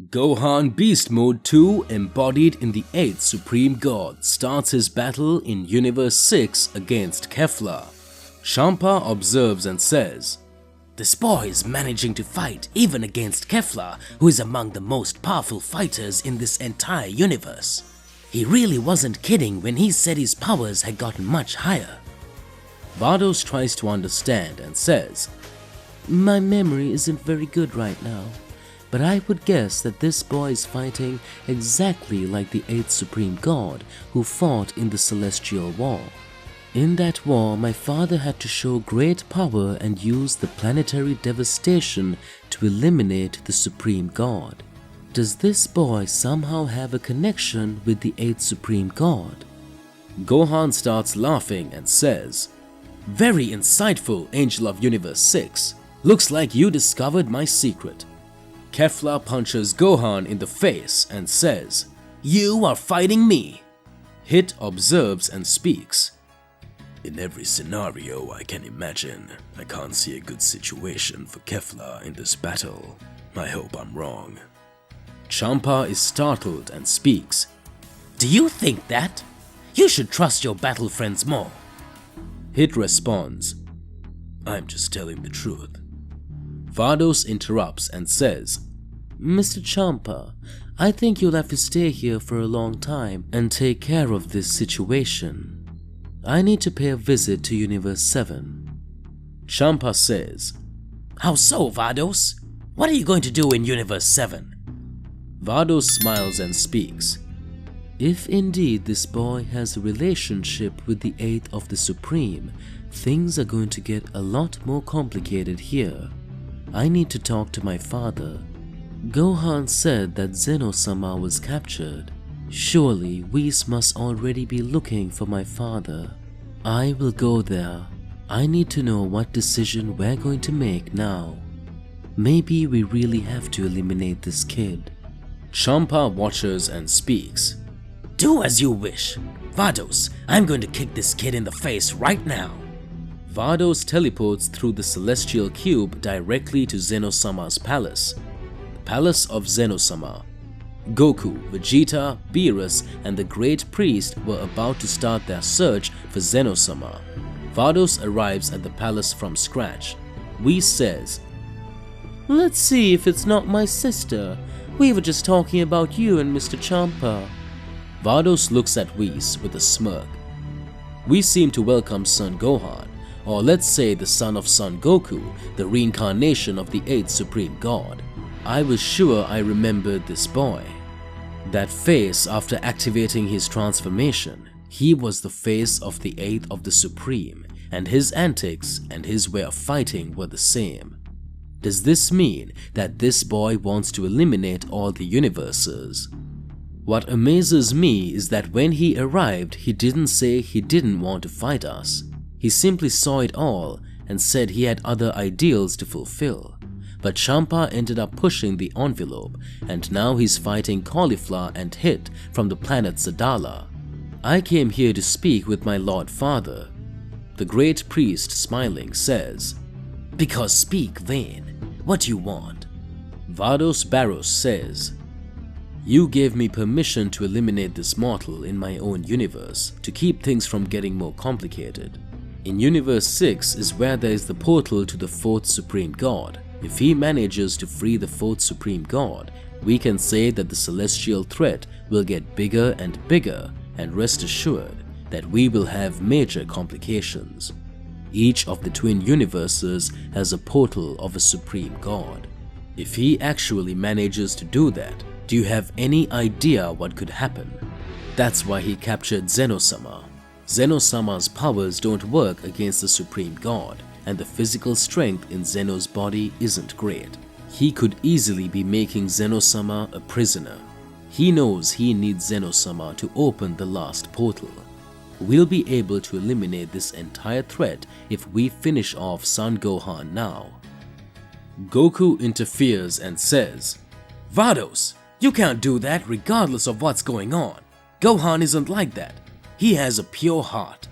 Gohan Beast Mode 2, embodied in the 8th Supreme God, starts his battle in Universe 6 against Kefla. Champa observes and says, "This boy is managing to fight even against Kefla, who is among the most powerful fighters in this entire universe. He really wasn't kidding when he said his powers had gotten much higher." Vados tries to understand and says, "My memory isn't very good right now, but I would guess that this boy is fighting exactly like the 8th Supreme God who fought in the Celestial War. In that war, my father had to show great power and use the planetary devastation to eliminate the Supreme God. Does this boy somehow have a connection with the 8th Supreme God?" Gohan starts laughing and says, "Very insightful, Angel of Universe 6. Looks like you discovered my secret." Kefla punches Gohan in the face and says, "You are fighting me." Hit observes and speaks. "In every scenario I can imagine, I can't see a good situation for Kefla in this battle. I hope I'm wrong." Champa is startled and speaks. "Do you think that? You should trust your battle friends more." Hit responds, "I'm just telling the truth." Vados interrupts and says, "Mr. Champa, I think you'll have to stay here for a long time and take care of this situation. I need to pay a visit to Universe 7. Champa says, "How so, Vados? What are you going to do in Universe 7? Vados smiles and speaks. "If indeed this boy has a relationship with the 8th of the Supreme, things are going to get a lot more complicated here. I need to talk to my father. Gohan said that Zeno-sama was captured. Surely Whis must already be looking for my father. I will go there. I need to know what decision we're going to make now. Maybe we really have to eliminate this kid." Champa watches and speaks. "Do as you wish. Vados, I'm going to kick this kid in the face right now." Vados teleports through the Celestial Cube directly to Zeno-sama's palace. The Palace of Zeno-sama. Goku, Vegeta, Beerus, and the Great Priest were about to start their search for Zeno-sama. Vados arrives at the palace from scratch. Whis says, "Let's see if it's not my sister. We were just talking about you and Mr. Champa." Vados looks at Whis with a smirk. We seem to welcome Son Gohan, or let's say the son of Son Goku, the reincarnation of the 8th Supreme God. I was sure I remembered this boy. That face after activating his transformation, he was the face of the 8th of the Supreme, and his antics and his way of fighting were the same. Does this mean that this boy wants to eliminate all the universes? What amazes me is that when he arrived, he didn't say he didn't want to fight us. He simply saw it all and said he had other ideals to fulfill. But Champa ended up pushing the envelope, and now he's fighting Cauliflower and Hit from the planet Sadala. I came here to speak with my Lord Father. The Great Priest, smiling, says, "Because speak vain. What do you want?" Vados Barros says, "You gave me permission to eliminate this mortal in my own universe to keep things from getting more complicated. In Universe 6 is where there is the portal to the 4th Supreme God. If he manages to free the 4th Supreme God, we can say that the celestial threat will get bigger and bigger, and rest assured that we will have major complications. Each of the twin universes has a portal of a Supreme God. If he actually manages to do that, do you have any idea what could happen? That's why he captured Zeno-sama. Zeno-sama's powers don't work against the Supreme God, and the physical strength in Zeno's body isn't great. He could easily be making Zeno-sama a prisoner. He knows he needs Zeno-sama to open the last portal. We'll be able to eliminate this entire threat if we finish off Son Gohan now." Goku interferes and says, "Vados, you can't do that regardless of what's going on. Gohan isn't like that. He has a pure heart.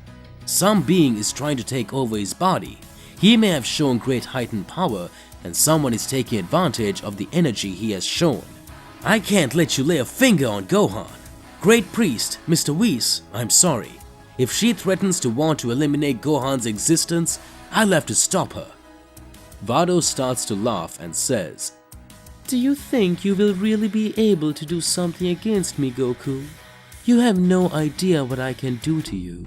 Some being is trying to take over his body. He may have shown great heightened power, and someone is taking advantage of the energy he has shown. I can't let you lay a finger on Gohan. Great Priest, Mr. Whis, I'm sorry. If she threatens to want to eliminate Gohan's existence, I'll have to stop her. Vados starts to laugh and says, Do you think you will really be able to do something against me, Goku? You have no idea what I can do to you.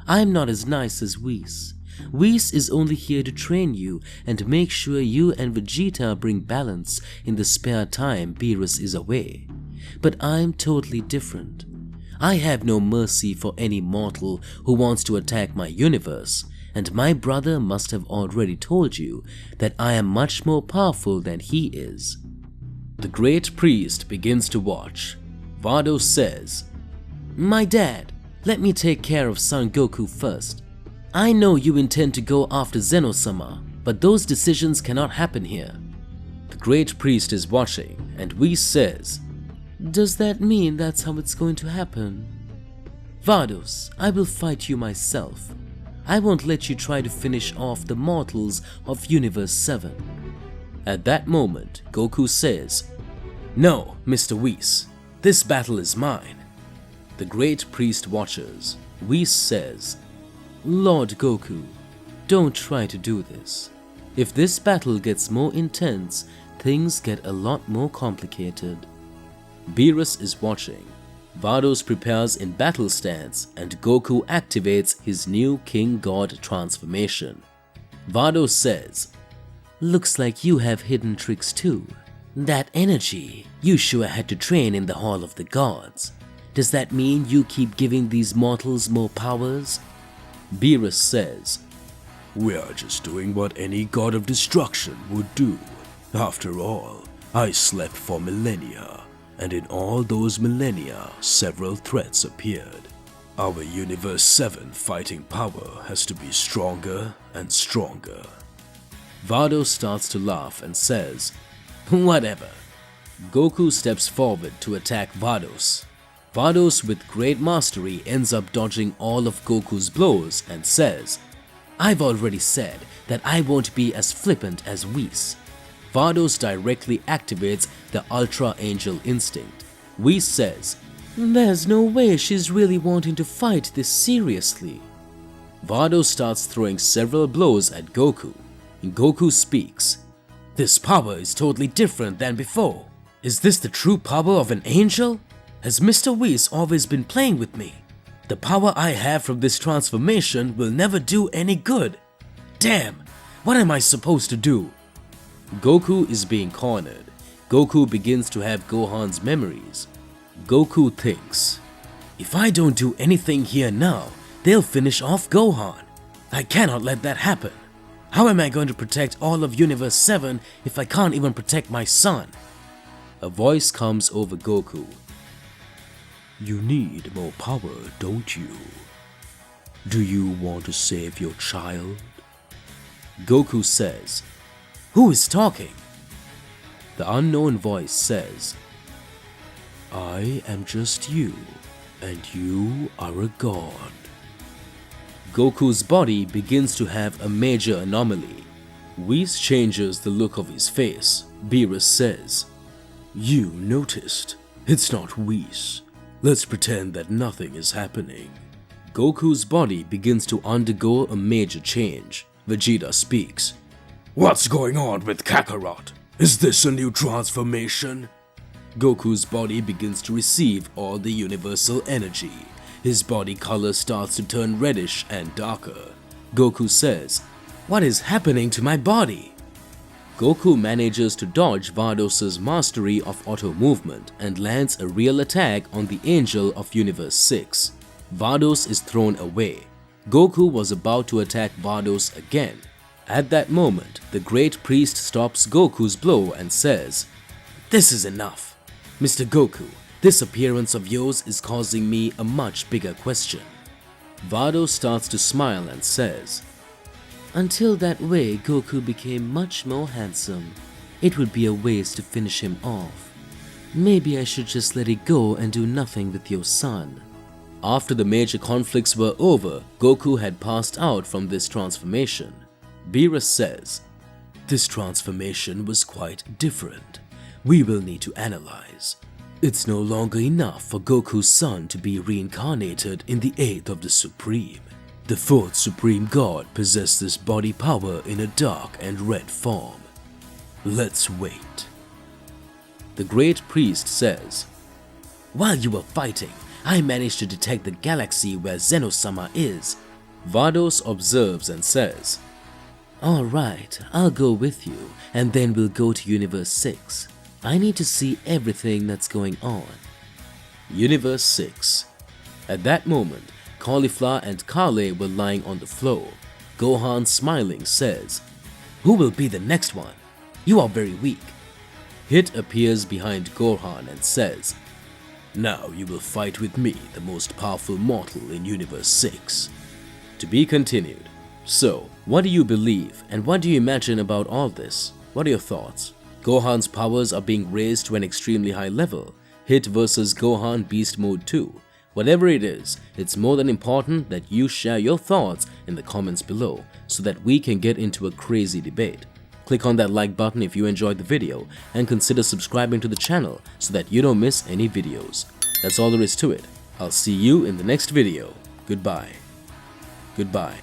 I'm not as nice as Whis. Whis is only here to train you and make sure you and Vegeta bring balance in the spare time Beerus is away. But I'm totally different. I have no mercy for any mortal who wants to attack my universe, and my brother must have already told you that I am much more powerful than he is. The Great Priest begins to watch. Vados says, My dad, let me take care of Son Goku first. I know you intend to go after Zeno-sama, but those decisions cannot happen here. The Great Priest is watching, and Whis says, Does that mean that's how it's going to happen? Vados, I will fight you myself. I won't let you try to finish off the mortals of Universe 7. At that moment, Goku says, No, Mr. Whis, this battle is mine. The Great Priest watches. Whis says, Lord Goku, don't try to do this. If this battle gets more intense, things get a lot more complicated. Beerus is watching. Vados prepares in battle stance and Goku activates his new King God transformation. Vados says, Looks like you have hidden tricks too. That energy, you sure had to train in the Hall of the Gods. Does that mean you keep giving these mortals more powers? Beerus says, We are just doing what any god of destruction would do. After all, I slept for millennia, and in all those millennia, several threats appeared. Our Universe 7 fighting power has to be stronger and stronger. Vados starts to laugh and says, Whatever. Goku steps forward to attack Vados. Vados with great mastery ends up dodging all of Goku's blows and says, I've already said that I won't be as flippant as Whis. Vados directly activates the Ultra Angel instinct. Whis says, There's no way she's really wanting to fight this seriously. Vados starts throwing several blows at Goku. Goku speaks, This power is totally different than before. Is this the true power of an angel? Has Mr. Whis always been playing with me? The power I have from this transformation will never do any good. Damn, what am I supposed to do? Goku is being cornered. Goku begins to have Gohan's memories. Goku thinks, If I don't do anything here now, they'll finish off Gohan. I cannot let that happen. How am I going to protect all of Universe 7 if I can't even protect my son? A voice comes over Goku. You need more power, don't you? Do you want to save your child? Goku says, Who is talking? The unknown voice says, I am just you, and you are a god. Goku's body begins to have a major anomaly. Whis changes the look of his face. Beerus says, You noticed. It's not Whis. Let's pretend that nothing is happening. Goku's body begins to undergo a major change. Vegeta speaks. What's going on with Kakarot? Is this a new transformation? Goku's body begins to receive all the universal energy. His body color starts to turn reddish and darker. Goku says, What is happening to my body? Goku manages to dodge Vados' mastery of auto movement and lands a real attack on the Angel of Universe 6. Vados is thrown away. Goku was about to attack Vados again. At that moment, the Great Priest stops Goku's blow and says, This is enough. Mr. Goku, this appearance of yours is causing me a much bigger question. Vados starts to smile and says, Until that way, Goku became much more handsome. It would be a waste to finish him off. Maybe I should just let it go and do nothing with your son. After the major conflicts were over, Goku had passed out from this transformation. Beerus says, This transformation was quite different. we will need to analyze. It's no longer enough for Goku's son to be reincarnated in the 8th of the Supreme. The 4th Supreme God possessed this body power in a dark and red form. Let's wait. The Great Priest says, While you were fighting, I managed to detect the galaxy where Zeno-sama is. Vados observes and says, Alright, I'll go with you, and then we'll go to Universe 6. I need to see everything that's going on. Universe 6. At that moment, Cauliflower and Kale were lying on the floor. Gohan, smiling, says, Who will be the next one? You are very weak. Hit appears behind Gohan and says, Now you will fight with me, the most powerful mortal in Universe 6. To be continued. So, what do you believe and what do you imagine about all this? What are your thoughts? Gohan's powers are being raised to an extremely high level. Hit versus Gohan Beast Mode 2. Whatever it is, it's more than important that you share your thoughts in the comments below so that we can get into a crazy debate. Click on that like button if you enjoyed the video and consider subscribing to the channel so that you don't miss any videos. That's all there is to it. I'll see you in the next video. Goodbye. Goodbye.